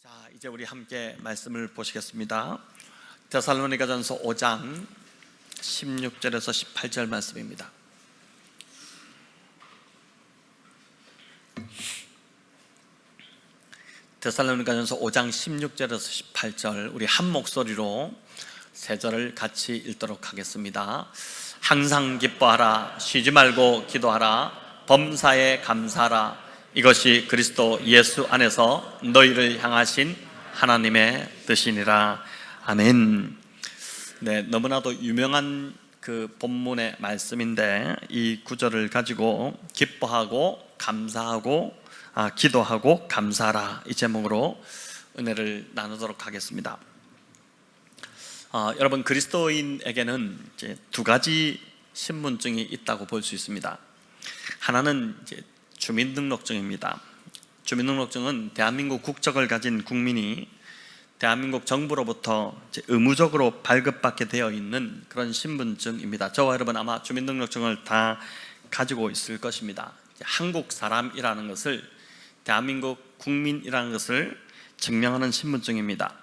자, 이제 우리 함께 말씀을 보시겠습니다. 데살로니가전서 5장 16절에서 18절 말씀입니다. 데살로니가전서 5장 16절에서 18절 우리 한 목소리로 세 절을 같이 읽도록 하겠습니다. 항상 기뻐하라, 쉬지 말고 기도하라, 범사에 감사하라. 이것이 그리스도 예수 안에서 너희를 향하신 하나님의 뜻이니라. 아멘. 네, 너무나도 유명한 그 본문의 말씀인데 이 구절을 가지고 기뻐하고 감사하고 기도하고 감사하라, 이 제목으로 은혜를 나누도록 하겠습니다. 여러분, 그리스도인에게는 이제 두 가지 신분증이 있다고 볼 수 있습니다. 하나는 이제 주민등록증입니다. 주민등록증은 대한민국 국적을 가진 국민이 대한민국 정부로부터 의무적으로 발급받게 되어 있는 그런 신분증입니다. 저와 여러분 아마 주민등록증을 다 가지고 있을 것입니다. 한국 사람이라는 것을, 대한민국 국민이라는 것을 증명하는 신분증입니다.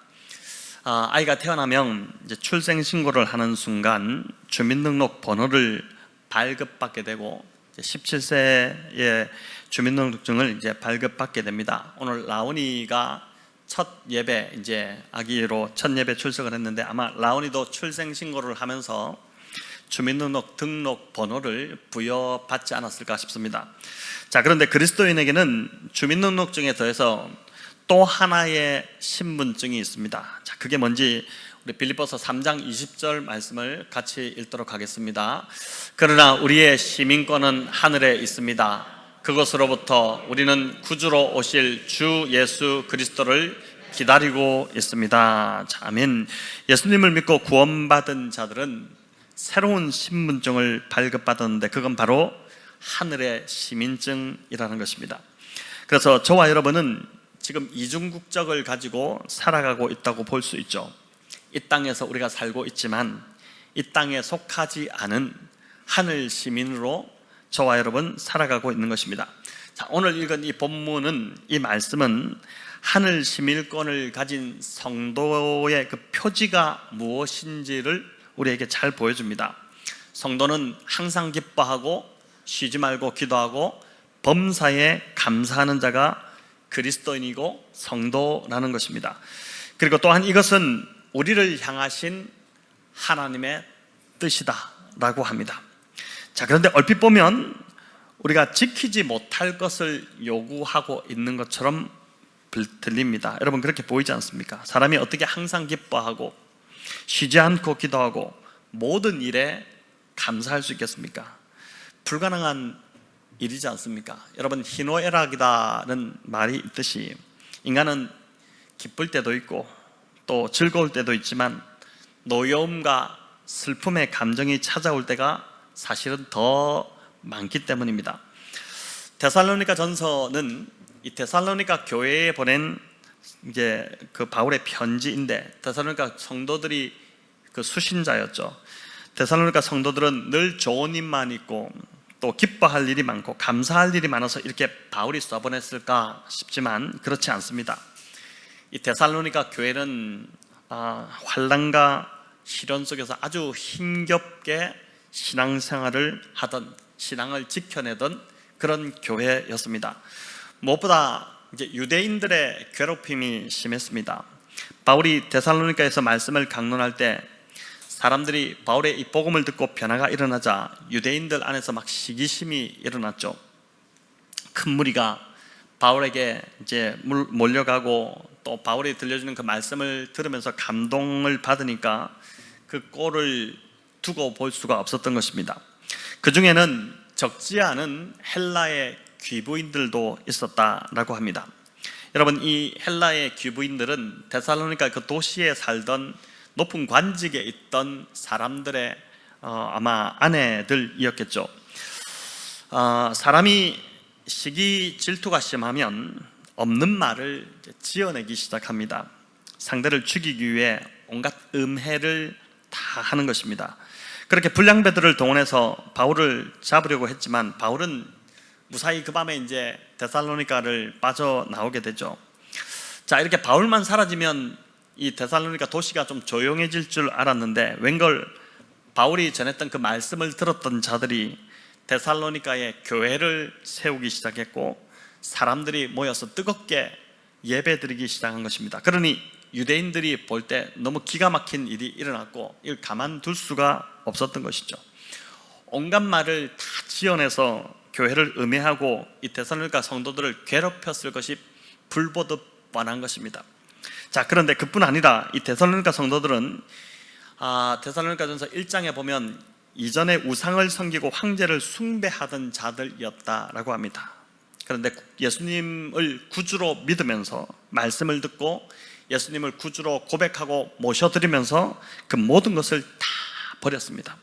아이가 태어나면 이제 출생신고를 하는 순간 주민등록 번호를 발급받게 되고 17세의 주민등록증을 이제 발급받게 됩니다. 오늘 라온이가 첫 예배, 이제 아기로 첫 예배 출석을 했는데 아마 라온이도 출생신고를 하면서 주민등록 등록 번호를 부여받지 않았을까 싶습니다. 자, 그런데 그리스도인에게는 주민등록증에 더해서 또 하나의 신분증이 있습니다. 자, 그게 뭔지 우리 빌립보서 3장 20절 말씀을 같이 읽도록 하겠습니다. 그러나 우리의 시민권은 하늘에 있습니다. 그것으로부터 우리는 구주로 오실 주 예수 그리스도를 기다리고 있습니다. 자, 아멘. 예수님을 믿고 구원받은 자들은 새로운 신분증을 발급받았는데 그건 바로 하늘의 시민증이라는 것입니다. 그래서 저와 여러분은 지금 이중국적을 가지고 살아가고 있다고 볼 수 있죠. 이 땅에서 우리가 살고 있지만 이 땅에 속하지 않은 하늘 시민으로 저와 여러분 살아가고 있는 것입니다. 자, 오늘 읽은 이 본문은, 이 말씀은 하늘 시민권을 가진 성도의 그 표지가 무엇인지를 우리에게 잘 보여줍니다. 성도는 항상 기뻐하고 쉬지 말고 기도하고 범사에 감사하는 자가 그리스도인이고 성도라는 것입니다. 그리고 또한 이것은 우리를 향하신 하나님의 뜻이다 라고 합니다. 자, 그런데 얼핏 보면 우리가 지키지 못할 것을 요구하고 있는 것처럼 들립니다. 여러분, 그렇게 보이지 않습니까? 사람이 어떻게 항상 기뻐하고 쉬지 않고 기도하고 모든 일에 감사할 수 있겠습니까? 불가능한 일이지 않습니까? 여러분, 희노애락이라는 말이 있듯이 인간은 기쁠 때도 있고 또 즐거울 때도 있지만 노여움과 슬픔의 감정이 찾아올 때가 사실은 더 많기 때문입니다. 데살로니가 전서는 이 데살로니가 교회에 보낸 이제 그 바울의 편지인데, 데살로니가 성도들이 그 수신자였죠. 데살로니가 성도들은 늘 좋은 일만 있고 또 기뻐할 일이 많고 감사할 일이 많아서 이렇게 바울이 써보냈을까 싶지만 그렇지 않습니다. 이 데살로니가 교회는 환난과 시련 속에서 아주 힘겹게 신앙생활을 하던, 신앙을 지켜내던 그런 교회였습니다. 무엇보다 이제 유대인들의 괴롭힘이 심했습니다. 바울이 데살로니가에서 말씀을 강론할 때 사람들이 바울의 이 복음을 듣고 변화가 일어나자 유대인들 안에서 막 시기심이 일어났죠. 큰 무리가 바울에게 이제 몰려가고 또 바울이 들려주는 그 말씀을 들으면서 감동을 받으니까 그 꼴을 두고 볼 수가 없었던 것입니다. 그 중에는 적지 않은 헬라의 귀부인들도 있었다라고 합니다. 여러분, 이 헬라의 귀부인들은 데살로니가 그 도시에 살던 높은 관직에 있던 사람들의 아마 아내들이었겠죠. 사람이 시기 질투가 심하면 없는 말을 지어내기 시작합니다. 상대를 죽이기 위해 온갖 음해를 다 하는 것입니다. 그렇게 불량배들을 동원해서 바울을 잡으려고 했지만 바울은 무사히 그 밤에 이제 데살로니가를 빠져나오게 되죠. 자, 이렇게 바울만 사라지면 이 데살로니가 도시가 좀 조용해질 줄 알았는데 웬걸 바울이 전했던 그 말씀을 들었던 자들이 데살로니가에 교회를 세우기 시작했고 사람들이 모여서 뜨겁게 예배드리기 시작한 것입니다. 그러니 유대인들이 볼 때 너무 기가 막힌 일이 일어났고 이걸 가만둘 수가 없었던 것이죠. 온갖 말을 다 지어내서 교회를 음해하고 이 데살로니가 성도들을 괴롭혔을 것이 불보듯 뻔한 것입니다. 자, 그런데 그뿐 아니라 이 데살로니가 성도들은 데살로니가전서 1장에 보면 이전에 우상을 섬기고 황제를 숭배하던 자들이었다라고 합니다. 그런데 예수님을 구주로 믿으면서 말씀을 듣고 예수님을 구주로 고백하고 모셔드리면서 그 모든 것을 다 버렸습니다.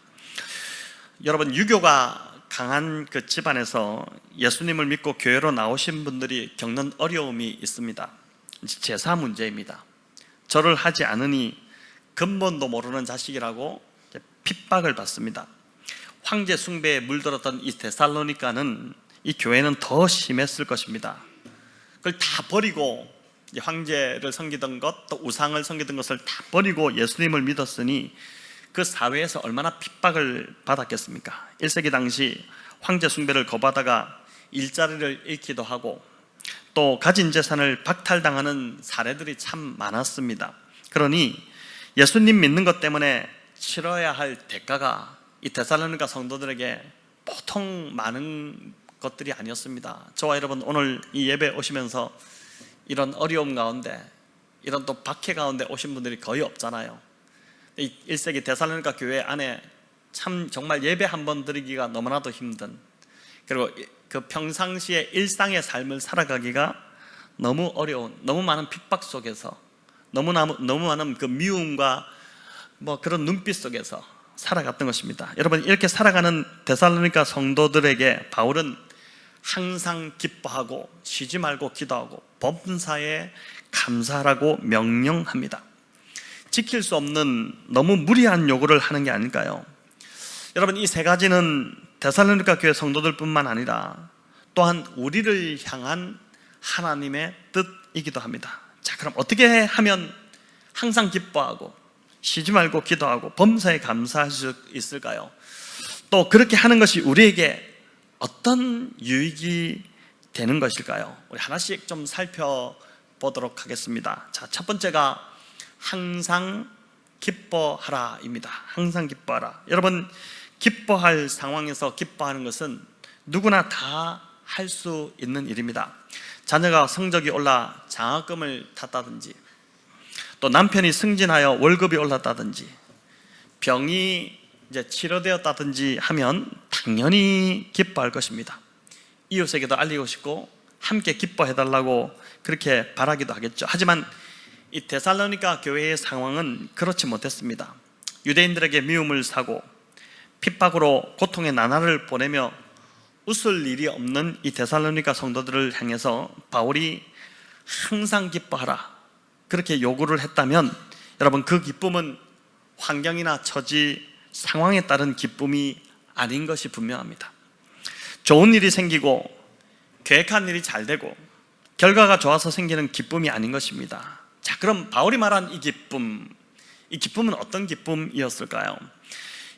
여러분, 유교가 강한 그 집안에서 예수님을 믿고 교회로 나오신 분들이 겪는 어려움이 있습니다. 제사 문제입니다. 절을 하지 않으니 근본도 모르는 자식이라고 핍박을 받습니다. 황제 숭배에 물들었던 이 데살로니가는 이 교회는 더 심했을 것입니다. 그걸 다 버리고 황제를 섬기던 것, 또 우상을 섬기던 것을 다 버리고 예수님을 믿었으니 그 사회에서 얼마나 핍박을 받았겠습니까? 1세기 당시 황제 숭배를 거부하다가 일자리를 잃기도 하고 또 가진 재산을 박탈당하는 사례들이 참 많았습니다. 그러니 예수님 믿는 것 때문에 치러야 할 대가가 이 데살로니가 성도들에게 보통 많은 것들이 아니었습니다. 저와 여러분, 오늘 이 예배 오시면서 이런 어려움 가운데, 이런 또 박해 가운데 오신 분들이 거의 없잖아요. 이 1세기 데살로니가 교회 안에 참 정말 예배 한 번 드리기가 너무나도 힘든, 그리고 그 평상시에 일상의 삶을 살아가기가 너무 어려운, 너무 많은 핍박 속에서, 너무 많은 그 미움과 그런 눈빛 속에서 살아갔던 것입니다. 여러분, 이렇게 살아가는 데살로니가 성도들에게 바울은 항상 기뻐하고 쉬지 말고 기도하고 범사에 감사하라고 명령합니다. 지킬 수 없는 너무 무리한 요구를 하는 게 아닐까요? 여러분, 이 세 가지는 데살로니가 교회 성도들뿐만 아니라 또한 우리를 향한 하나님의 뜻이기도 합니다. 자, 그럼 어떻게 하면 항상 기뻐하고 쉬지 말고 기도하고 범사에 감사할 수 있을까요? 또 그렇게 하는 것이 우리에게 어떤 유익이 되는 것일까요? 우리 하나씩 좀 살펴보도록 하겠습니다. 자, 첫 번째가 항상 기뻐하라입니다. 항상 기뻐하라. 여러분, 기뻐할 상황에서 기뻐하는 것은 누구나 다 할 수 있는 일입니다. 자녀가 성적이 올라 장학금을 탔다든지, 또 남편이 승진하여 월급이 올랐다든지, 병이 이제 치료되었다든지 하면 당연히 기뻐할 것입니다. 이웃에게도 알리고 싶고 함께 기뻐해달라고 그렇게 바라기도 하겠죠. 하지만 이 데살로니가 교회의 상황은 그렇지 못했습니다. 유대인들에게 미움을 사고 핍박으로 고통의 나날을 보내며 웃을 일이 없는 이 데살로니가 성도들을 향해서 바울이 항상 기뻐하라 그렇게 요구를 했다면, 여러분, 그 기쁨은 환경이나 처지, 상황에 따른 기쁨이 아닌 것이 분명합니다. 좋은 일이 생기고 계획한 일이 잘 되고 결과가 좋아서 생기는 기쁨이 아닌 것입니다. 자, 그럼 바울이 말한 이 기쁨은 어떤 기쁨이었을까요?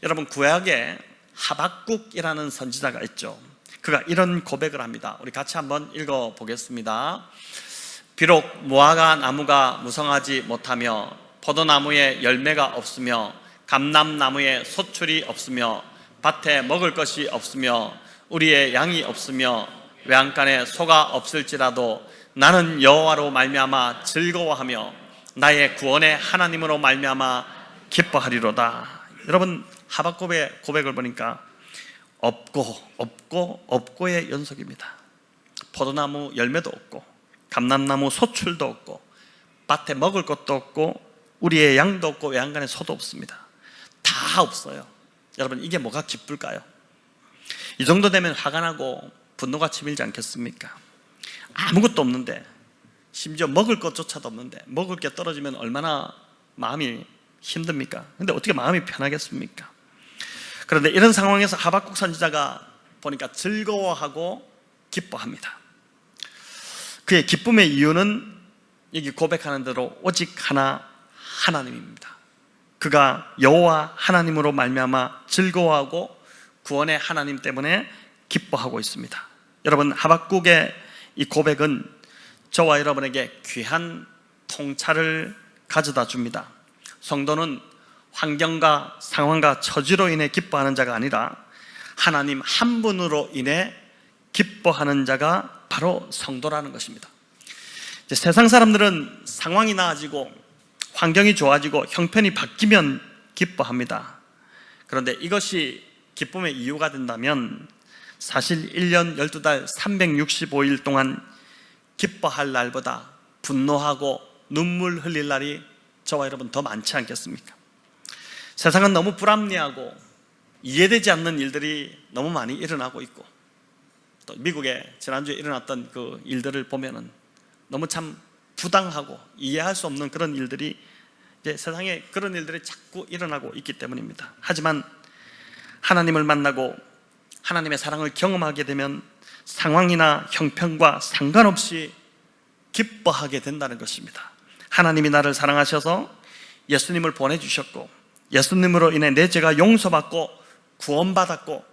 여러분, 구약에 하박국이라는 선지자가 있죠. 그가 이런 고백을 합니다. 우리 같이 한번 읽어보겠습니다. 비록 무화과 나무가 무성하지 못하며 포도나무에 열매가 없으며 감람나무에 소출이 없으며 밭에 먹을 것이 없으며 우리의 양이 없으며 외양간에 소가 없을지라도 나는 여호와로 말미암아 즐거워하며 나의 구원의 하나님으로 말미암아 기뻐하리로다. 여러분, 하박국의 고백을 보니까 없고의 연속입니다. 포도나무 열매도 없고 감람나무 소출도 없고 밭에 먹을 것도 없고 우리의 양도 없고 외양간에 소도 없습니다. 다 없어요. 여러분, 이게 뭐가 기쁠까요? 이 정도 되면 화가 나고 분노가 치밀지 않겠습니까? 아무것도 없는데, 심지어 먹을 것조차도 없는데 먹을 게 떨어지면 얼마나 마음이 힘듭니까? 근데 어떻게 마음이 편하겠습니까? 그런데 이런 상황에서 하박국 선지자가 보니까 즐거워하고 기뻐합니다. 그의 기쁨의 이유는 여기 고백하는 대로 오직 하나 하나님입니다. 그가 여호와 하나님으로 말미암아 즐거워하고 구원의 하나님 때문에 기뻐하고 있습니다. 여러분, 하박국의 이 고백은 저와 여러분에게 귀한 통찰을 가져다 줍니다. 성도는 환경과 상황과 처지로 인해 기뻐하는 자가 아니라 하나님 한 분으로 인해 기뻐하는 자가 바로 성도라는 것입니다. 세상 사람들은 상황이 나아지고 환경이 좋아지고 형편이 바뀌면 기뻐합니다. 그런데 이것이 기쁨의 이유가 된다면 사실 1년 12달 365일 동안 기뻐할 날보다 분노하고 눈물 흘릴 날이 저와 여러분 더 많지 않겠습니까? 세상은 너무 불합리하고 이해되지 않는 일들이 너무 많이 일어나고 있고, 또 미국에 지난주에 일어났던 그 일들을 보면은 너무 참 부당하고 이해할 수 없는 그런 일들이 이제 세상에 그런 일들이 자꾸 일어나고 있기 때문입니다. 하지만 하나님을 만나고 하나님의 사랑을 경험하게 되면 상황이나 형편과 상관없이 기뻐하게 된다는 것입니다. 하나님이 나를 사랑하셔서 예수님을 보내주셨고, 예수님으로 인해 내 죄가 용서받고 구원받았고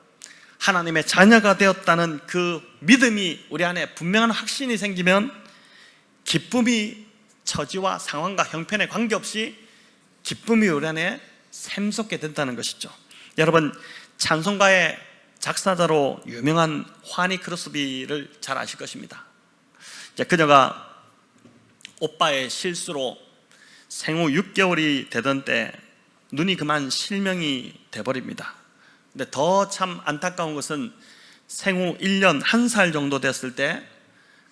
하나님의 자녀가 되었다는 그 믿음이 우리 안에 분명한 확신이 생기면 기쁨이 처지와 상황과 형편에 관계없이 기쁨이 우리 안에 샘솟게 된다는 것이죠. 여러분, 찬송가의 작사자로 유명한 화니 크로스비를 잘 아실 것입니다. 그녀가 오빠의 실수로 생후 6개월이 되던 때 눈이 그만 실명이 돼버립니다. 근데 더 참 안타까운 것은 생후 1년 1살 정도 됐을 때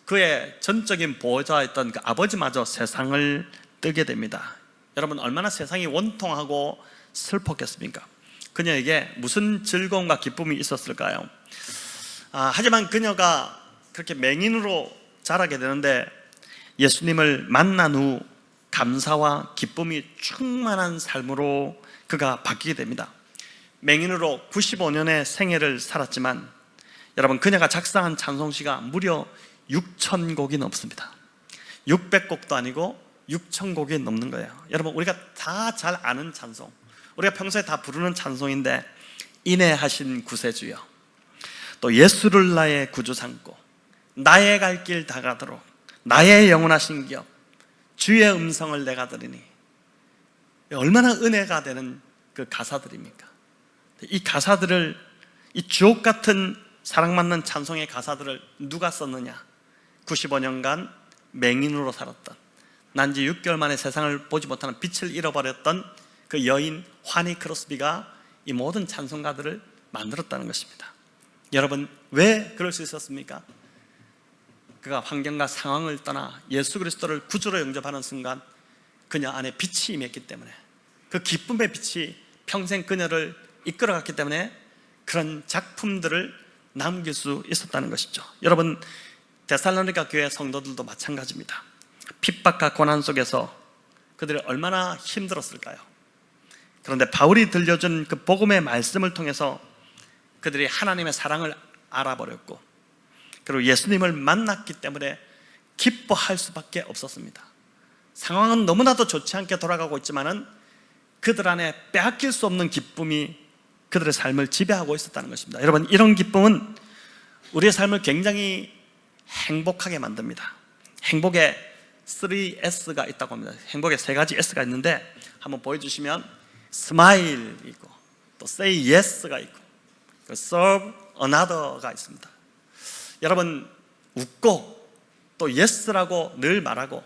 그의 전적인 보호자였던 그 아버지마저 세상을 뜨게 됩니다. 여러분, 얼마나 세상이 원통하고 슬펐겠습니까? 그녀에게 무슨 즐거움과 기쁨이 있었을까요? 하지만 그녀가 그렇게 맹인으로 자라게 되는데 예수님을 만난 후 감사와 기쁨이 충만한 삶으로 그가 바뀌게 됩니다. 맹인으로 95년의 생애를 살았지만 여러분, 그녀가 작사한 찬송시가 무려 6,000곡이 넘습니다. 600곡도 아니고 6,000곡이 넘는 거예요. 여러분, 우리가 다 잘 아는 찬송, 우리가 평소에 다 부르는 찬송인데, 인애하신 구세주여, 또 예수를 나의 구주 삼고 나의 갈 길 다 가도록 나의 영원하신 기업 주의 음성을 내가 들으니, 얼마나 은혜가 되는 그 가사들입니까? 이 가사들을, 이 주옥 같은 사랑받는 찬송의 가사들을 누가 썼느냐? 95년간 맹인으로 살았던, 난지 6개월 만에 세상을 보지 못하는 빛을 잃어버렸던 그 여인 화니 크로스비가 이 모든 찬송가들을 만들었다는 것입니다. 여러분, 왜 그럴 수 있었습니까? 그가 환경과 상황을 떠나 예수 그리스도를 구주로 영접하는 순간 그녀 안에 빛이 임했기 때문에, 그 기쁨의 빛이 평생 그녀를 이끌어갔기 때문에 그런 작품들을 남길 수 있었다는 것이죠. 여러분, 데살로니가 교회 성도들도 마찬가지입니다. 핍박과 고난 속에서 그들이 얼마나 힘들었을까요? 그런데 바울이 들려준 그 복음의 말씀을 통해서 그들이 하나님의 사랑을 알아버렸고, 그리고 예수님을 만났기 때문에 기뻐할 수밖에 없었습니다. 상황은 너무나도 좋지 않게 돌아가고 있지만은 그들 안에 빼앗길 수 없는 기쁨이 그들의 삶을 지배하고 있었다는 것입니다. 여러분, 이런 기쁨은 우리의 삶을 굉장히 행복하게 만듭니다. 행복에 3S가 있다고 합니다. 행복에 3가지 S가 있는데 한번 보여주시면, 스마일 있고, 또 say yes가 있고, serve another가 있습니다. 여러분, 웃고 또 yes라고 늘 말하고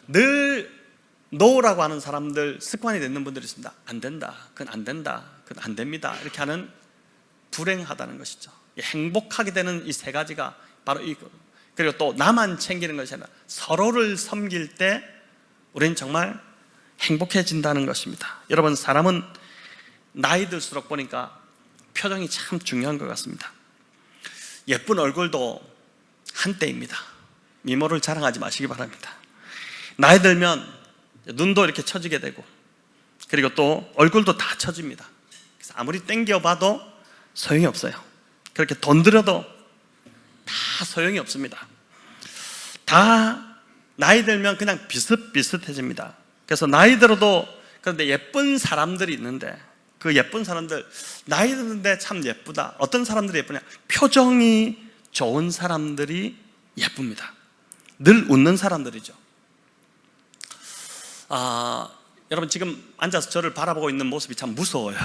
늘 no라고 하는 사람들, 습관이 되는 분들이 있습니다. 안 된다, 그건 안 된다, 그건 안 됩니다, 이렇게 하는, 불행하다는 것이죠. 행복하게 되는 이 3가지가 바로 이거. 그리고 또 나만 챙기는 것이 아니라 서로를 섬길 때 우리는 정말 행복해진다는 것입니다. 여러분, 사람은 나이 들수록 보니까 표정이 참 중요한 것 같습니다. 예쁜 얼굴도 한때입니다. 미모를 자랑하지 마시기 바랍니다. 나이 들면 눈도 이렇게 처지게 되고, 그리고 또 얼굴도 다 처집니다. 그래서 아무리 땡겨봐도 소용이 없어요. 그렇게 돈 들여도 다 소용이 없습니다. 다 나이 들면 그냥 비슷비슷해집니다. 그래서 나이 들어도 그런데 예쁜 사람들이 있는데 그 예쁜 사람들, 나이 드는데 참 예쁘다. 어떤 사람들이 예쁘냐? 표정이 좋은 사람들이 예쁩니다. 늘 웃는 사람들이죠. 여러분 지금 앉아서 저를 바라보고 있는 모습이 참 무서워요.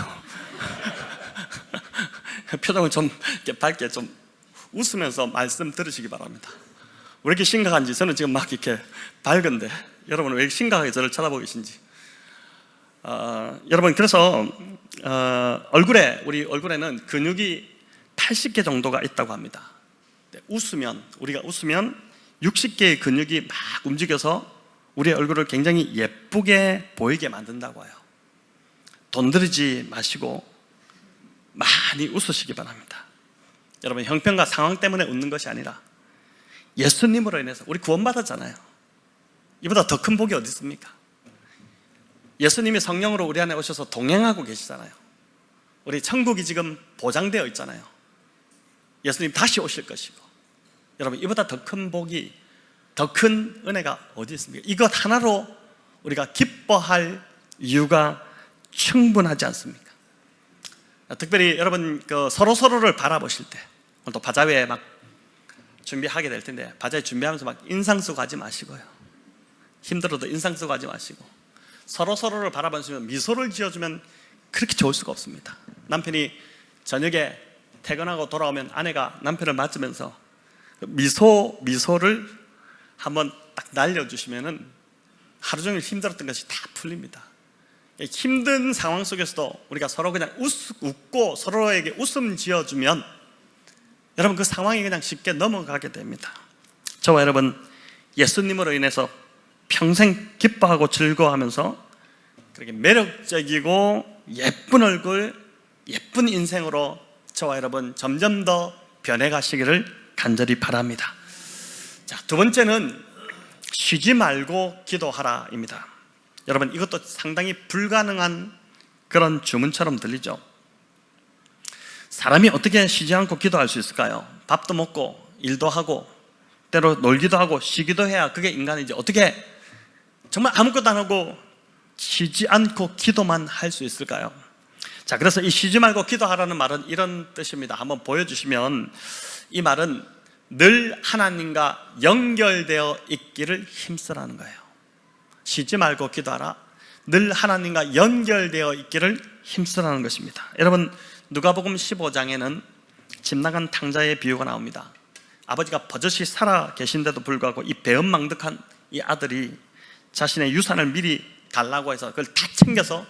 표정을 좀 이렇게 밝게 좀 웃으면서 말씀 들으시기 바랍니다. 왜 이렇게 심각한지, 저는 지금 막 이렇게 밝은데 여러분은 왜 심각하게 저를 쳐다보고 계신지. 여러분 그래서 우리 얼굴에는 근육이 80개 정도가 있다고 합니다. 우리가 웃으면 60개의 근육이 막 움직여서 우리 얼굴을 굉장히 예쁘게 보이게 만든다고 해요. 돈 들이지 마시고 많이 웃으시기 바랍니다. 여러분 형편과 상황 때문에 웃는 것이 아니라 예수님으로 인해서 우리 구원받았잖아요. 이보다 더 큰 복이 어디 있습니까? 예수님이 성령으로 우리 안에 오셔서 동행하고 계시잖아요. 우리 천국이 지금 보장되어 있잖아요. 예수님 다시 오실 것이고, 여러분 이보다 더 큰 복이, 더 큰 은혜가 어디 있습니까? 이것 하나로 우리가 기뻐할 이유가 충분하지 않습니까? 특별히 여러분 서로를 바라보실 때, 오늘 또 바자회 막 준비하게 될 텐데 바자회 준비하면서 막 인상 쓰고 하지 마시고요. 힘들어도 인상 쓰고 하지 마시고 서로를 바라보시면 미소를 지어주면 그렇게 좋을 수가 없습니다. 남편이 저녁에 퇴근하고 돌아오면 아내가 남편을 맞으면서 미소를 한번 딱 날려주시면은 하루 종일 힘들었던 것이 다 풀립니다. 힘든 상황 속에서도 우리가 서로 그냥 웃고 서로에게 웃음 지어주면 여러분 그 상황이 그냥 쉽게 넘어가게 됩니다. 저와 여러분 예수님으로 인해서 평생 기뻐하고 즐거워하면서 그렇게 매력적이고 예쁜 얼굴, 예쁜 인생으로 저와 여러분 점점 더 변해가시기를 간절히 바랍니다. 자, 두 번째는 쉬지 말고 기도하라입니다. 여러분 이것도 상당히 불가능한 그런 주문처럼 들리죠. 사람이 어떻게 쉬지 않고 기도할 수 있을까요? 밥도 먹고 일도 하고 때로 놀기도 하고 쉬기도 해야 그게 인간이지, 어떻게 정말 아무것도 안 하고 쉬지 않고 기도만 할 수 있을까요? 자, 그래서 이 쉬지 말고 기도하라는 말은 이런 뜻입니다. 한번 보여주시면, 이 말은 늘 하나님과 연결되어 있기를 힘쓰라는 거예요. 쉬지 말고 기도하라, 늘 하나님과 연결되어 있기를 힘쓰라는 것입니다. 여러분 누가복음 15장에는 집 나간 탕자의 비유가 나옵니다. 아버지가 버젓이 살아 계신데도 불구하고 이 배은망덕한 이 아들이 자신의 유산을 미리 달라고 해서 그걸 다 챙겨서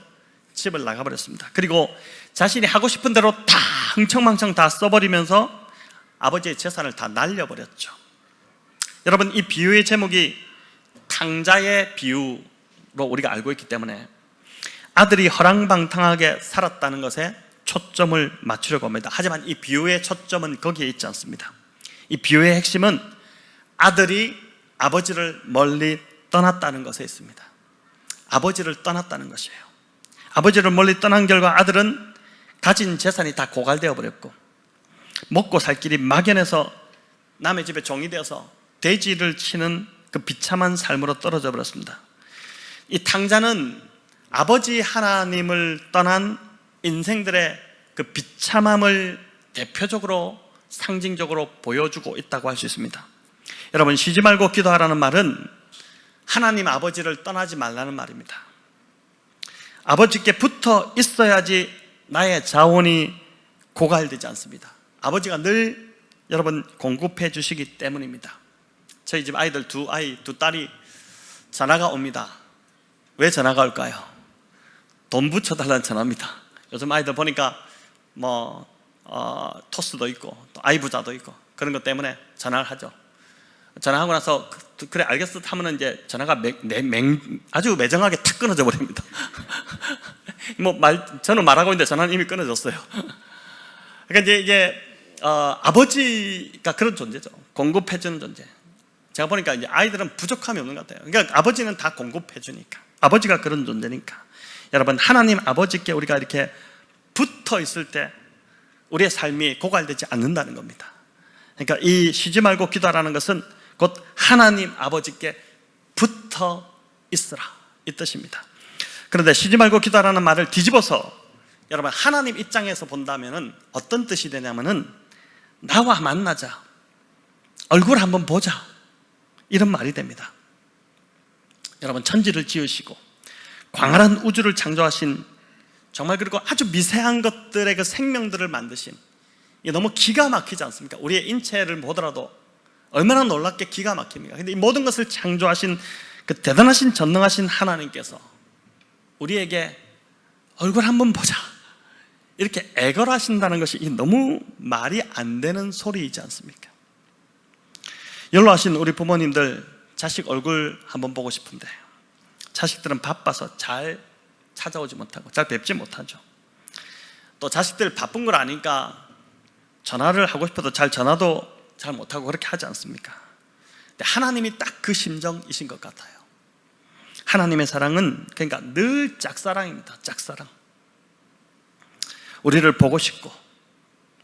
집을 나가버렸습니다. 그리고 자신이 하고 싶은 대로 다 흥청망청 다 써버리면서 아버지의 재산을 다 날려버렸죠. 여러분 이 비유의 제목이 탕자의 비유로 우리가 알고 있기 때문에 아들이 허랑방탕하게 살았다는 것에 초점을 맞추려고 합니다. 하지만 이 비유의 초점은 거기에 있지 않습니다. 이 비유의 핵심은 아들이 아버지를 멀리 떠났다는 것에 있습니다. 아버지를 떠났다는 것이에요. 아버지를 멀리 떠난 결과 아들은 가진 재산이 다 고갈되어 버렸고 먹고 살 길이 막연해서 남의 집에 종이 되어서 돼지를 치는 그 비참한 삶으로 떨어져 버렸습니다. 이 탕자는 아버지 하나님을 떠난 인생들의 그 비참함을 대표적으로 상징적으로 보여주고 있다고 할 수 있습니다. 여러분 쉬지 말고 기도하라는 말은 하나님 아버지를 떠나지 말라는 말입니다. 아버지께 붙어 있어야지 나의 자원이 고갈되지 않습니다. 아버지가 늘 여러분 공급해 주시기 때문입니다. 저희 집 아이들 두 딸이 전화가 옵니다. 왜 전화가 올까요? 돈 붙여달라는 전화입니다. 요즘 아이들 보니까 토스도 있고 또 아이부자도 있고 그런 것 때문에 전화를 하죠. 전화하고 나서 그래 알겠어 하면은 이제 전화가 아주 매정하게 탁 끊어져 버립니다. 저는 말하고 있는데 전화는 이미 끊어졌어요. 그러니까 이게 아버지가 그런 존재죠. 공급해주는 존재. 제가 보니까 이제 아이들은 부족함이 없는 것 같아요. 그러니까 아버지는 다 공급해주니까, 아버지가 그런 존재니까. 여러분 하나님 아버지께 우리가 이렇게 붙어 있을 때 우리의 삶이 고갈되지 않는다는 겁니다. 그러니까 이 쉬지 말고 기도하라는 것은 곧 하나님 아버지께 붙어 있으라, 이 뜻입니다. 그런데 쉬지 말고 기도하라는 말을 뒤집어서 여러분 하나님 입장에서 본다면 어떤 뜻이 되냐면은 나와 만나자, 얼굴 한번 보자, 이런 말이 됩니다. 여러분 천지를 지으시고 광활한 우주를 창조하신, 정말 그리고 아주 미세한 것들의 그 생명들을 만드신, 이게 너무 기가 막히지 않습니까? 우리의 인체를 보더라도 얼마나 놀랍게 기가 막힙니까? 근데 이 모든 것을 창조하신 그 대단하신 전능하신 하나님께서 우리에게 얼굴 한번 보자, 이렇게 애걸하신다는 것이 너무 말이 안 되는 소리이지 않습니까? 연로하신 우리 부모님들 자식 얼굴 한번 보고 싶은데 자식들은 바빠서 잘 찾아오지 못하고 잘 뵙지 못하죠. 또 자식들 바쁜 걸 아니까 전화를 하고 싶어도 전화도 잘 못하고 그렇게 하지 않습니까? 근데 하나님이 딱 그 심정이신 것 같아요. 하나님의 사랑은 그러니까 늘 짝사랑입니다. 짝사랑. 우리를 보고 싶고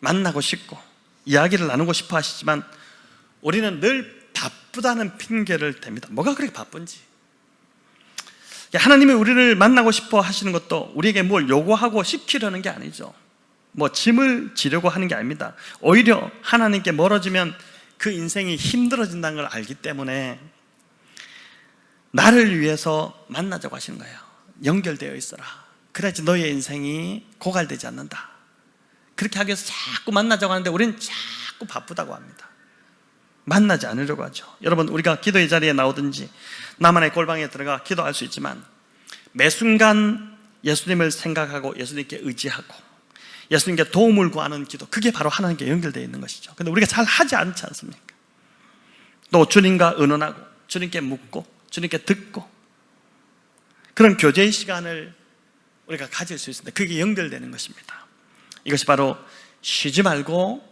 만나고 싶고 이야기를 나누고 싶어 하시지만 우리는 늘 바쁘다는 핑계를 댑니다. 뭐가 그렇게 바쁜지. 하나님이 우리를 만나고 싶어 하시는 것도 우리에게 뭘 요구하고 시키려는 게 아니죠. 뭐 짐을 지려고 하는 게 아닙니다. 오히려 하나님께 멀어지면 그 인생이 힘들어진다는 걸 알기 때문에 나를 위해서 만나자고 하시는 거예요. 연결되어 있어라. 그래야지 너의 인생이 고갈되지 않는다. 그렇게 하기 위해서 자꾸 만나자고 하는데 우리는 자꾸 바쁘다고 합니다. 만나지 않으려고 하죠. 여러분, 우리가 기도의 자리에 나오든지 나만의 골방에 들어가 기도할 수 있지만 매 순간 예수님을 생각하고 예수님께 의지하고 예수님께 도움을 구하는 기도, 그게 바로 하나님께 연결되어 있는 것이죠. 그런데 우리가 잘 하지 않지 않습니까? 또 주님과 의논하고 주님께 묻고 주님께 듣고 그런 교제의 시간을 우리가 가질 수 있습니다. 그게 연결되는 것입니다. 이것이 바로 쉬지 말고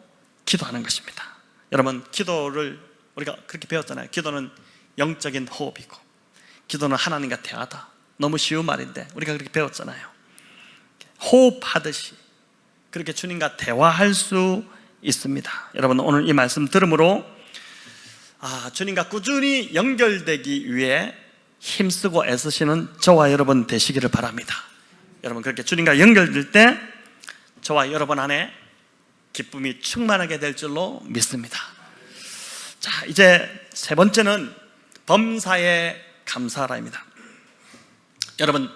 기도하는 것입니다. 여러분, 기도를 우리가 그렇게 배웠잖아요. 기도는 영적인 호흡이고 기도는 하나님과 대화다. 너무 쉬운 말인데 우리가 그렇게 배웠잖아요. 호흡하듯이 그렇게 주님과 대화할 수 있습니다. 여러분, 오늘 이 말씀 들음으로 주님과 꾸준히 연결되기 위해 힘쓰고 애쓰시는 저와 여러분 되시기를 바랍니다. 여러분, 그렇게 주님과 연결될 때 저와 여러분 안에 기쁨이 충만하게 될 줄로 믿습니다. 자, 이제 세 번째는 범사에 감사하라입니다. 여러분,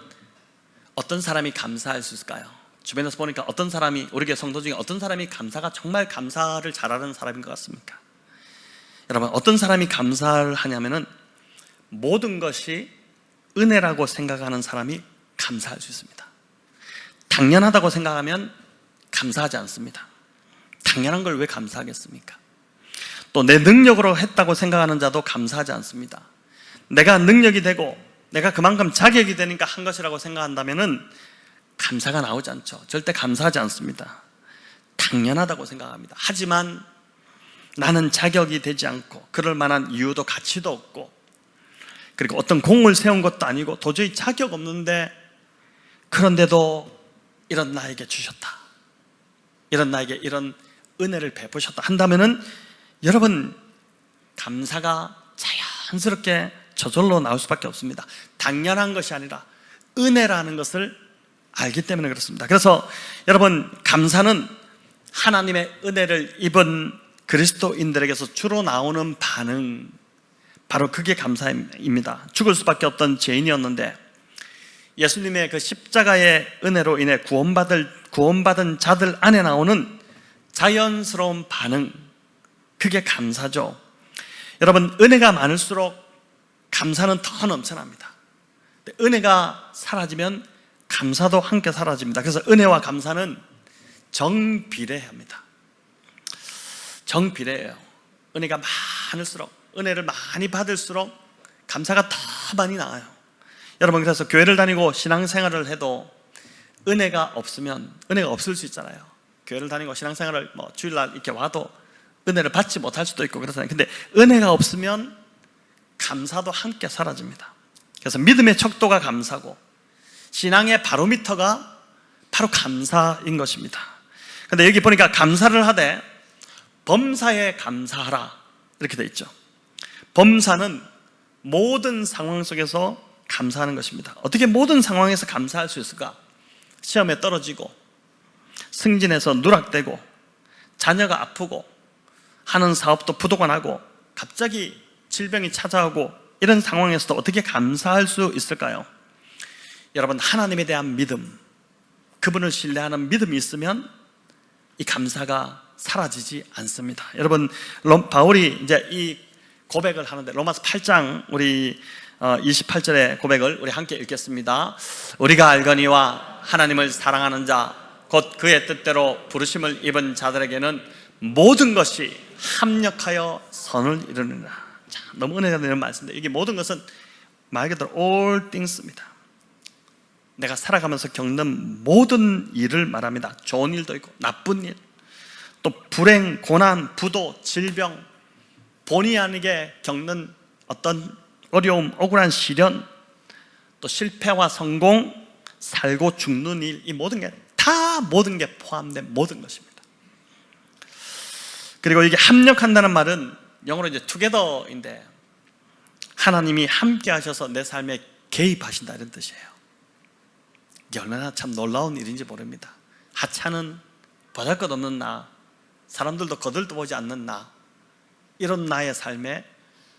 어떤 사람이 감사할 수 있을까요? 주변에서 보니까 어떤 사람이, 우리 교회 성도 중에 어떤 사람이 감사가 정말 감사를 잘하는 사람인 것 같습니까? 여러분, 어떤 사람이 감사를 하냐면은 모든 것이 은혜라고 생각하는 사람이 감사할 수 있습니다. 당연하다고 생각하면 감사하지 않습니다. 당연한 걸 왜 감사하겠습니까? 또 내 능력으로 했다고 생각하는 자도 감사하지 않습니다. 내가 능력이 되고 내가 그만큼 자격이 되니까 한 것이라고 생각한다면은 감사가 나오지 않죠. 절대 감사하지 않습니다. 당연하다고 생각합니다. 하지만 나는 자격이 되지 않고 그럴 만한 이유도 가치도 없고 그리고 어떤 공을 세운 것도 아니고 도저히 자격 없는데 그런데도 이런 나에게 주셨다, 이런 나에게 이런 은혜를 베푸셨다 한다면은 여러분, 감사가 자연스럽게 저절로 나올 수밖에 없습니다. 당연한 것이 아니라 은혜라는 것을 알기 때문에 그렇습니다. 그래서 여러분, 감사는 하나님의 은혜를 입은 그리스도인들에게서 주로 나오는 반응, 바로 그게 감사입니다. 죽을 수밖에 없던 죄인이었는데 예수님의 그 십자가의 은혜로 인해 구원받은 자들 안에 나오는 자연스러운 반응, 그게 감사죠. 여러분, 은혜가 많을수록 감사는 더 넘쳐납니다. 은혜가 사라지면 감사도 함께 사라집니다. 그래서 은혜와 감사는 정비례합니다. 정비례해요. 은혜가 많을수록, 은혜를 많이 받을수록 감사가 더 많이 나와요. 여러분, 그래서 교회를 다니고 신앙생활을 해도 은혜가 없으면, 은혜가 없을 수 있잖아요. 교회를 다니고 신앙생활을 주일날 이렇게 와도 은혜를 받지 못할 수도 있고 그렇잖아요. 근데 은혜가 없으면 감사도 함께 사라집니다. 그래서 믿음의 척도가 감사고 신앙의 바로미터가 바로 감사인 것입니다. 근데 여기 보니까 감사를 하되 범사에 감사하라 이렇게 돼 있죠. 범사는 모든 상황 속에서 감사하는 것입니다. 어떻게 모든 상황에서 감사할 수 있을까? 시험에 떨어지고 승진해서 누락되고 자녀가 아프고 하는 사업도 부도가 나고 갑자기 질병이 찾아오고 이런 상황에서도 어떻게 감사할 수 있을까요? 여러분, 하나님에 대한 믿음, 그분을 신뢰하는 믿음이 있으면 이 감사가 사라지지 않습니다. 여러분, 바울이 이제 이 고백을 하는데 로마서 8장 우리 28절의 고백을 우리 함께 읽겠습니다. 우리가 알거니와 하나님을 사랑하는 자 곧 그의 뜻대로 부르심을 입은 자들에게는 모든 것이 합력하여 선을 이루느니라. 자, 너무 은혜가 되는 말씀인데 이게 모든 것은 말 그대로 all things입니다. 내가 살아가면서 겪는 모든 일을 말합니다. 좋은 일도 있고 나쁜 일, 또 불행, 고난, 부도, 질병, 본의 아니게 겪는 어떤 어려움, 억울한 시련, 또 실패와 성공, 살고 죽는 일, 이 모든 게 포함된 모든 것입니다. 그리고 이게 합력한다는 말은 영어로 이제 together인데 하나님이 함께 하셔서 내 삶에 개입하신다 이런 뜻이에요. 이게 얼마나 참 놀라운 일인지 모릅니다. 하찮은 보잘것없는 나, 사람들도 거들떠보지 않는 나, 이런 나의 삶에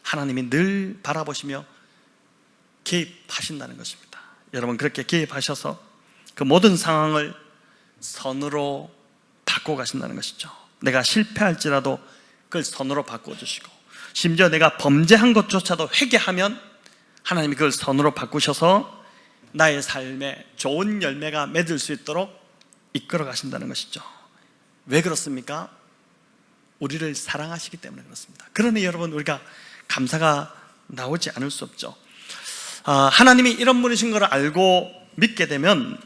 하나님이 늘 바라보시며 개입하신다는 것입니다. 여러분, 그렇게 개입하셔서 그 모든 상황을 선으로 바꿔가신다는 것이죠. 내가 실패할지라도 그걸 선으로 바꿔주시고, 심지어 내가 범죄한 것조차도 회개하면 하나님이 그걸 선으로 바꾸셔서 나의 삶에 좋은 열매가 맺을 수 있도록 이끌어 가신다는 것이죠. 왜 그렇습니까? 우리를 사랑하시기 때문에 그렇습니다. 그러니 여러분, 우리가 감사가 나오지 않을 수 없죠. 하나님이 이런 분이신 걸 알고 믿게 되면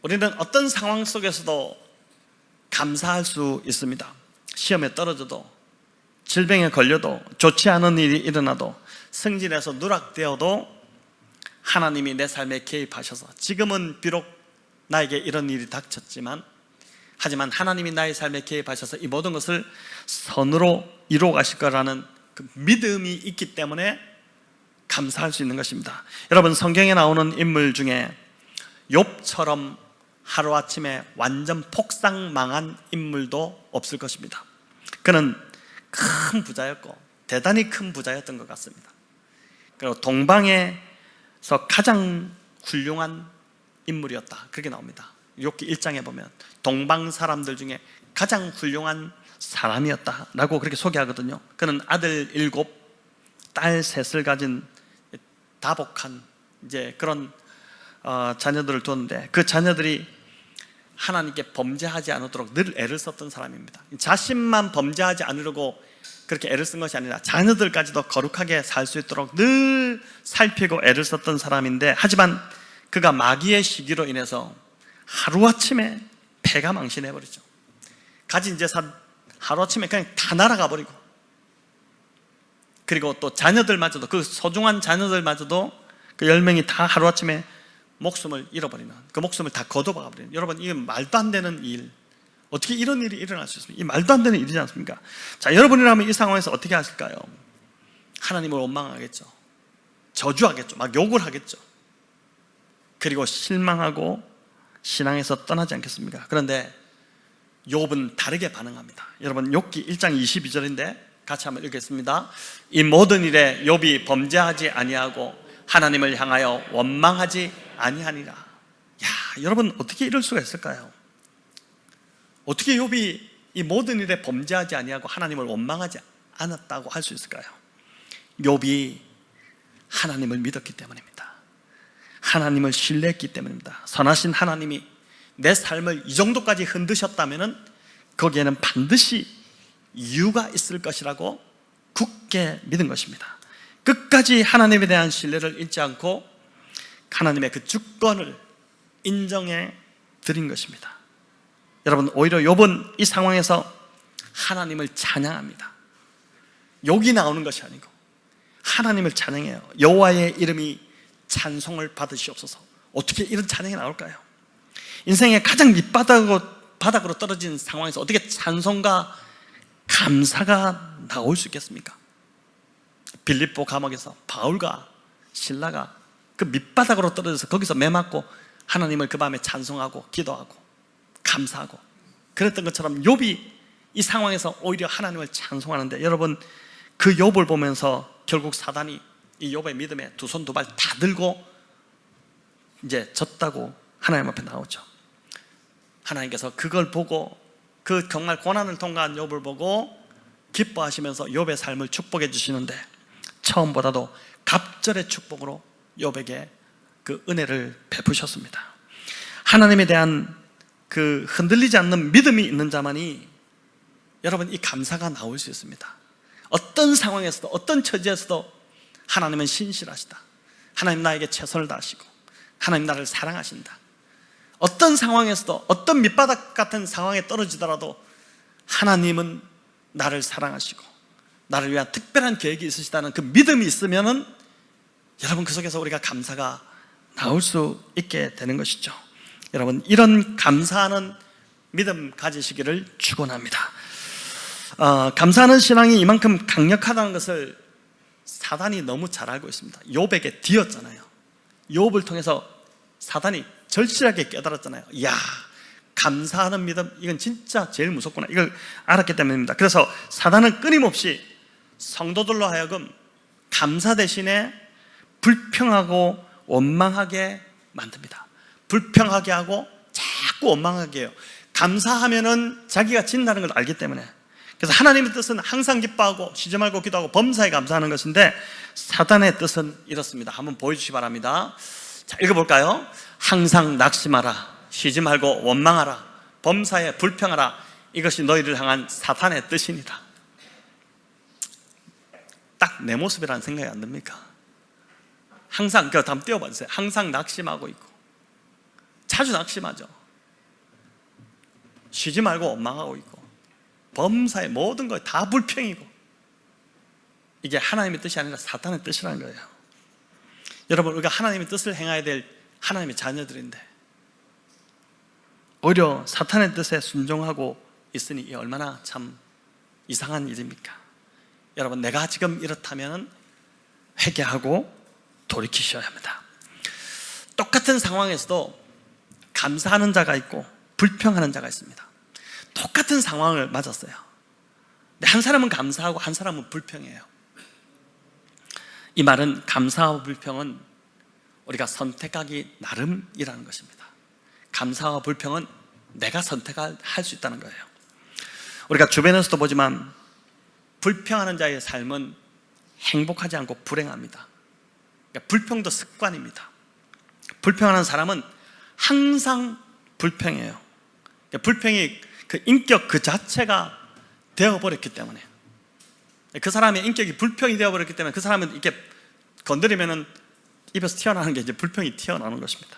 우리는 어떤 상황 속에서도 감사할 수 있습니다. 시험에 떨어져도, 질병에 걸려도, 좋지 않은 일이 일어나도, 승진해서 누락되어도 하나님이 내 삶에 개입하셔서, 지금은 비록 나에게 이런 일이 닥쳤지만 하지만 하나님이 나의 삶에 개입하셔서 이 모든 것을 선으로 이루어 가실 거라는 그 믿음이 있기 때문에 감사할 수 있는 것입니다. 여러분, 성경에 나오는 인물 중에 욥처럼 하루아침에 완전 폭삭망한 인물도 없을 것입니다. 그는 큰 부자였고 대단히 큰 부자였던 것 같습니다. 그리고 동방에서 가장 훌륭한 인물이었다, 그렇게 나옵니다. 욥기 1장에 보면 동방 사람들 중에 가장 훌륭한 사람이었다라고 그렇게 소개하거든요. 그는 아들 7, 딸 3을 가진 다복한 이제 그런 자녀들을 두었는데, 그 자녀들이 하나님께 범죄하지 않도록 늘 애를 썼던 사람입니다. 자신만 범죄하지 않으려고 그렇게 애를 쓴 것이 아니라 자녀들까지도 거룩하게 살 수 있도록 늘 살피고 애를 썼던 사람인데, 하지만 그가 마귀의 시기로 인해서 하루아침에 패가 망신해버리죠. 가진 재산 하루아침에 그냥 다 날아가 버리고, 그리고 또 자녀들마저도, 그 소중한 자녀들마저도 그 10명이 다 하루아침에 목숨을 잃어버리는, 그 목숨을 다 거둬박아버리는, 여러분, 이게 말도 안 되는 일, 어떻게 이런 일이 일어날 수 있습니까? 이 말도 안 되는 일이지 않습니까? 자, 여러분이라면 이 상황에서 어떻게 하실까요? 하나님을 원망하겠죠. 저주하겠죠. 막 욕을 하겠죠. 그리고 실망하고 신앙에서 떠나지 않겠습니까? 그런데 욥은 다르게 반응합니다. 여러분, 욥기 1장 22절인데 같이 한번 읽겠습니다. 이 모든 일에 욥이 범죄하지 아니하고 하나님을 향하여 원망하지 아니하니라. 야, 여러분, 어떻게 이럴 수가 있을까요? 어떻게 욥이 이 모든 일에 범죄하지 아니하고 하나님을 원망하지 않았다고 할 수 있을까요? 욥이 하나님을 믿었기 때문입니다. 하나님을 신뢰했기 때문입니다. 선하신 하나님이 내 삶을 이 정도까지 흔드셨다면 거기에는 반드시 이유가 있을 것이라고 굳게 믿은 것입니다. 끝까지 하나님에 대한 신뢰를 잃지 않고 하나님의 그 주권을 인정해 드린 것입니다. 여러분, 오히려 욥은 이 상황에서 하나님을 찬양합니다. 욕이 나오는 것이 아니고 하나님을 찬양해요. 여호와의 이름이 찬송을 받으시옵소서. 어떻게 이런 찬양이 나올까요? 인생의 가장 밑바닥으로 떨어진 상황에서 어떻게 찬송과 감사가 나올 수 있겠습니까? 빌립보 감옥에서 바울과 실라가 그 밑바닥으로 떨어져서 거기서 매 맞고 하나님을 그 밤에 찬송하고 기도하고 감사하고 그랬던 것처럼 욥이 이 상황에서 오히려 하나님을 찬송하는데, 여러분 그 욥을 보면서 결국 사단이 이 욥의 믿음에 두 손 두 발 다 들고 이제 졌다고 하나님 앞에 나오죠. 하나님께서 그걸 보고, 그 정말 고난을 통과한 욥을 보고 기뻐하시면서 욥의 삶을 축복해 주시는데, 처음보다도 갑절의 축복으로 욥에게 그 은혜를 베푸셨습니다. 하나님에 대한 그 흔들리지 않는 믿음이 있는 자만이 여러분 이 감사가 나올 수 있습니다. 어떤 상황에서도, 어떤 처지에서도 하나님은 신실하시다, 하나님 나에게 최선을 다하시고 하나님 나를 사랑하신다, 어떤 상황에서도, 어떤 밑바닥 같은 상황에 떨어지더라도 하나님은 나를 사랑하시고 나를 위한 특별한 계획이 있으시다는 그 믿음이 있으면은 여러분 그 속에서 우리가 감사가 나올 수 있게 되는 것이죠. 여러분 이런 감사하는 믿음 가지시기를 축원합니다. 감사하는 신앙이 이만큼 강력하다는 것을 사단이 너무 잘 알고 있습니다. 욥에게 뒤었잖아요. 욥을 통해서 사단이 절실하게 깨달았잖아요. 이야, 감사하는 믿음, 이건 진짜 제일 무섭구나, 이걸 알았기 때문입니다. 그래서 사단은 끊임없이 성도들로 하여금 감사 대신에 불평하고 원망하게 만듭니다. 불평하게 하고 자꾸 원망하게 해요. 감사하면은 자기가 진다는 걸 알기 때문에. 그래서 하나님의 뜻은 항상 기뻐하고 쉬지 말고 기도하고 범사에 감사하는 것인데, 사단의 뜻은 이렇습니다. 한번 보여주시기 바랍니다. 자, 읽어볼까요? 항상 낙심하라, 쉬지 말고 원망하라, 범사에 불평하라, 이것이 너희를 향한 사탄의 뜻이니라. 딱 내 모습이라는 생각이 안 듭니까? 항상, 그거 한번 띄워봐주세요. 항상 낙심하고 있고, 자주 낙심하죠. 쉬지 말고 원망하고 있고, 범사의 모든 것 다 불평이고, 이게 하나님의 뜻이 아니라 사탄의 뜻이라는 거예요. 여러분 우리가 하나님의 뜻을 행해야 될 하나님의 자녀들인데 오히려 사탄의 뜻에 순종하고 있으니 이게 얼마나 참 이상한 일입니까? 여러분 내가 지금 이렇다면 회개하고 돌이키셔야 합니다. 똑같은 상황에서도 감사하는 자가 있고 불평하는 자가 있습니다. 똑같은 상황을 맞았어요. 근데 한 사람은 감사하고 한 사람은 불평해요. 이 말은 감사와 불평은 우리가 선택하기 나름이라는 것입니다. 감사와 불평은 내가 선택할 수 있다는 거예요. 우리가 주변에서도 보지만 불평하는 자의 삶은 행복하지 않고 불행합니다. 그러니까 불평도 습관입니다. 불평하는 사람은 항상 불평해요. 그러니까 불평이 그 인격 그 자체가 되어버렸기 때문에, 그 사람의 인격이 불평이 되어버렸기 때문에 그 사람은 이렇게 건드리면은 입에서 튀어나오는 게 이제 불평이 튀어나오는 것입니다.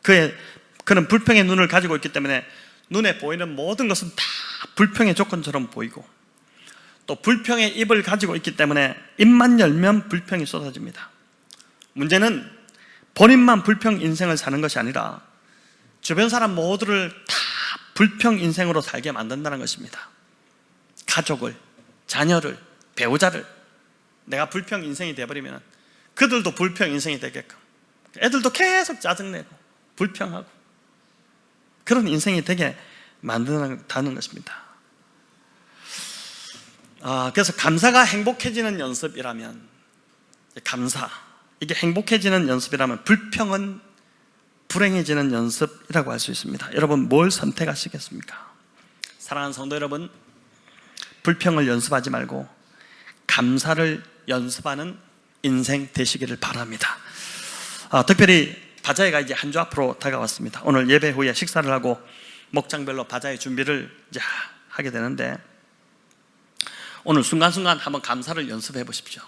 그는 불평의 눈을 가지고 있기 때문에 눈에 보이는 모든 것은 다 불평의 조건처럼 보이고, 또 불평의 입을 가지고 있기 때문에 입만 열면 불평이 쏟아집니다. 문제는 본인만 불평 인생을 사는 것이 아니라 주변 사람 모두를 다 불평 인생으로 살게 만든다는 것입니다. 가족을, 자녀를, 배우자를 내가 불평 인생이 되어버리면 그들도 불평 인생이 되게끔, 애들도 계속 짜증내고 불평하고 그런 인생이 되게 만든다는 것입니다. 그래서 감사가 행복해지는 연습이라면, 감사 이게 행복해지는 연습이라면 불평은 불행해지는 연습이라고 할 수 있습니다. 여러분 뭘 선택하시겠습니까? 사랑하는 성도 여러분, 불평을 연습하지 말고 감사를 연습하는 인생 되시기를 바랍니다. 특별히 바자회가 이제 한 주 앞으로 다가왔습니다. 오늘 예배 후에 식사를 하고 목장별로 바자회 준비를 이제 하게 되는데, 오늘 순간순간 한번 감사를 연습해 보십시오.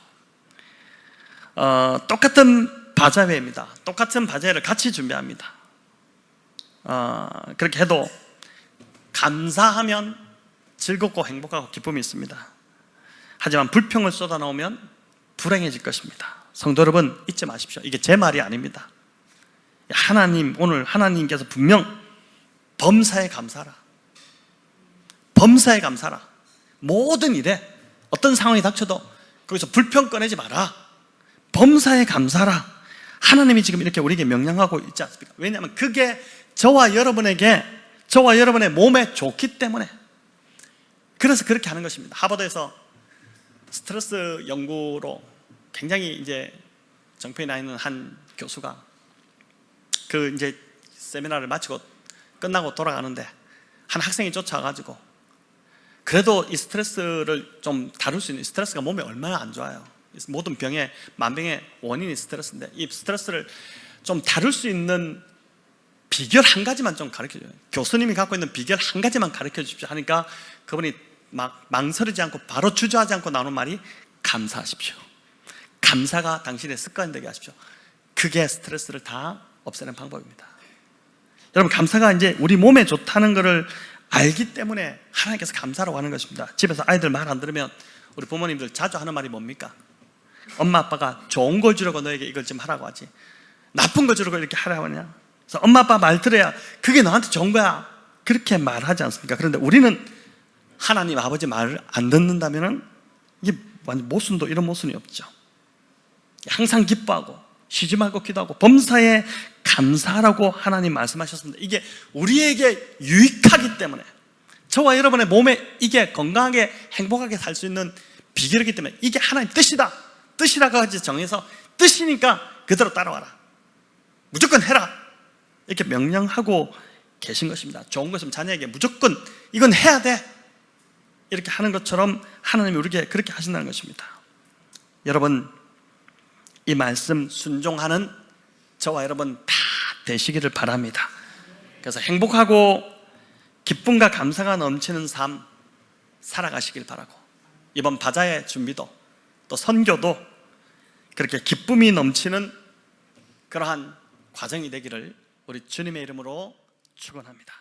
똑같은 바자회입니다. 똑같은 바자회를 같이 준비합니다. 그렇게 해도 감사하면 즐겁고 행복하고 기쁨이 있습니다. 하지만 불평을 쏟아놓으면 불행해질 것입니다. 성도 여러분 잊지 마십시오. 이게 제 말이 아닙니다. 오늘 하나님께서 분명 범사에 감사라, 범사에 감사라, 모든 일에 어떤 상황이 닥쳐도 거기서 불평 꺼내지 마라. 범사에 감사하라. 하나님이 지금 이렇게 우리에게 명령하고 있지 않습니까? 왜냐하면 그게 저와 여러분의 몸에 좋기 때문에. 그래서 그렇게 하는 것입니다. 하버드에서 스트레스 연구로 굉장히 이제 정평이 나 있는 한 교수가 그 이제 세미나를 마치고 끝나고 돌아가는데 한 학생이 쫓아가지고 그래도 이 스트레스를 좀 다룰 수 있는, 스트레스가 몸에 얼마나 안 좋아요. 모든 병의 만병의 원인이 스트레스인데 이 스트레스를 좀 다룰 수 있는 비결 한 가지만 좀 가르쳐줘요. 교수님이 갖고 있는 비결 한 가지만 가르쳐 주십시오 하니까 그분이 막 망설이지 않고 바로 주저하지 않고 나오는 말이 감사하십시오. 감사가 당신의 습관이 되게 하십시오. 그게 스트레스를 다 없애는 방법입니다. 여러분, 감사가 이제 우리 몸에 좋다는 것을 알기 때문에 하나님께서 감사라고 하는 것입니다. 집에서 아이들 말 안 들으면 우리 부모님들 자주 하는 말이 뭡니까? 엄마 아빠가 좋은 걸 주려고 너에게 이걸 좀 하라고 하지 나쁜 거 주려고 이렇게 하라고 하냐? 그래서 엄마 아빠 말 들어야 그게 너한테 좋은 거야, 그렇게 말하지 않습니까? 그런데 우리는 하나님 아버지 말을 안 듣는다면 이게 완전 모순도 이런 모순이 없죠. 항상 기뻐하고 쉬지 말고 기도하고 범사에 감사하라고 하나님 말씀하셨습니다. 이게 우리에게 유익하기 때문에, 저와 여러분의 몸에 이게 건강하게 행복하게 살 수 있는 비결이기 때문에 이게 하나님 뜻이라고 하지 정해서 뜻이니까 그대로 따라와라, 무조건 해라, 이렇게 명령하고 계신 것입니다. 좋은 것은 자녀에게 무조건 이건 해야 돼 이렇게 하는 것처럼 하나님이 우리에게 그렇게 하신다는 것입니다. 여러분, 이 말씀 순종하는 저와 여러분 다 되시기를 바랍니다. 그래서 행복하고 기쁨과 감사가 넘치는 삶 살아가시길 바라고, 이번 바자의 준비도 또 선교도 그렇게 기쁨이 넘치는 그러한 과정이 되기를 우리 주님의 이름으로 축원합니다.